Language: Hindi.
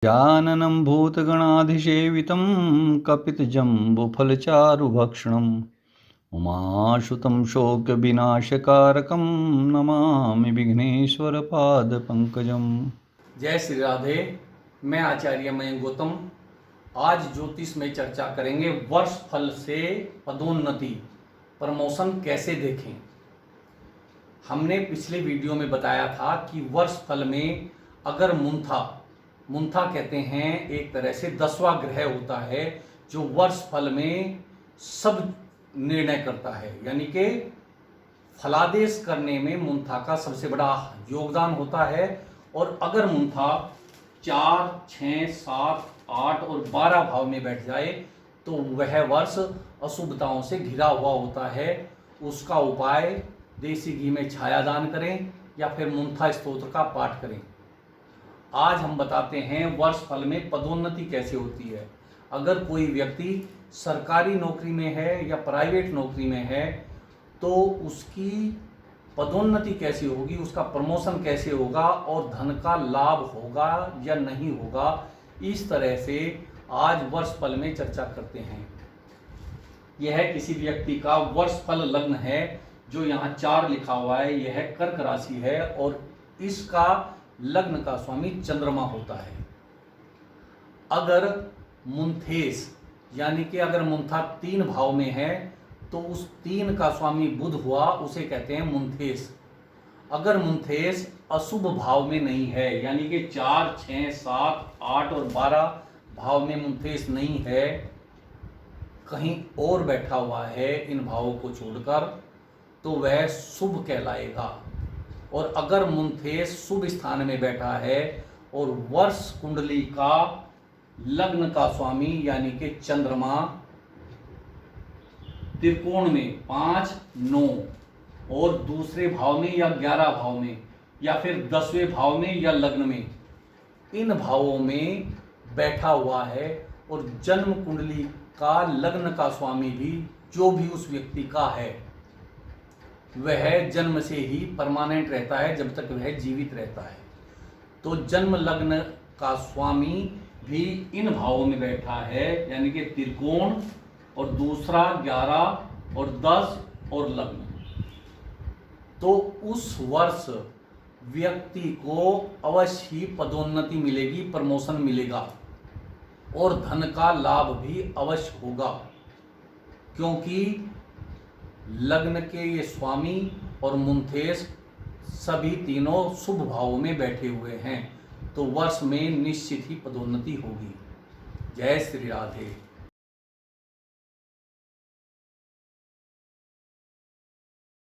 जाननं भूतगणाधिसेवितं कपितजम्बुफलचारुभक्षणम् उमासुतं शोकविनाशकारकं नमामि विघ्नेश्वरपादपङ्कजम्। जय श्री राधे। मैं आचार्य मयंक गौतम आज ज्योतिष में चर्चा करेंगे वर्ष फल से पदोन्नति प्रमोशन कैसे देखें। हमने पिछले वीडियो में बताया था कि वर्ष फल में अगर मुंथा कहते हैं एक तरह से 10वां ग्रह होता है जो वर्ष फल में सब निर्णय करता है, यानी कि फलादेश करने में मुंथा का सबसे बड़ा योगदान होता है। और अगर मुंथा 4, 6, 7, 8 और 12 भाव में बैठ जाए तो वह वर्ष अशुभताओं से घिरा हुआ होता है। उसका उपाय देसी घी में छाया दान करें या फिर मुंथा स्तोत्र का पाठ करें। आज हम बताते हैं वर्ष फल में पदोन्नति कैसे होती है। अगर कोई व्यक्ति सरकारी नौकरी में है या प्राइवेट नौकरी में है तो उसकी पदोन्नति कैसे होगी, उसका प्रमोशन कैसे होगा और धन का लाभ होगा या नहीं होगा, इस तरह से आज वर्ष फल में चर्चा करते हैं। यह किसी व्यक्ति का वर्ष फल लग्न है जो यहाँ 4 लिखा हुआ है। यह कर्क राशि है और इसका लग्न का स्वामी चंद्रमा होता है। अगर मुंथेस यानी कि अगर मुंथा 3 भाव में है तो उस 3 का स्वामी बुध हुआ, उसे कहते हैं मुंथेस। अगर मुंथेस अशुभ भाव में नहीं है, यानी कि 4, 6, 7, 8 और 12 भाव में मुंथेस नहीं है, कहीं और बैठा हुआ है इन भावों को छोड़कर, तो वह शुभ कहलाएगा। और अगर मुंथेस शुभ स्थान में बैठा है और वर्ष कुंडली का लग्न का स्वामी यानी कि चंद्रमा त्रिकोण में 5, 9 और दूसरे भाव में या 11 भाव में या फिर 10वें भाव में या लग्न में, इन भावों में बैठा हुआ है और जन्म कुंडली का लग्न का स्वामी भी जो भी उस व्यक्ति का है वह जन्म से ही परमानेंट रहता है जब तक वह जीवित रहता है। तो जन्म लग्न का स्वामी भी इन भावों में बैठा है, यानी कि त्रिकोण और दूसरा 11 और 10 और लग्न, तो उस वर्ष व्यक्ति को अवश्य ही पदोन्नति मिलेगी, प्रमोशन मिलेगा और धन का लाभ भी अवश्य होगा, क्योंकि लग्न के ये स्वामी और मुंथेस सभी तीनों शुभ भावों में बैठे हुए हैं। तो वर्ष में निश्चित ही पदोन्नति होगी। जय श्री राधे।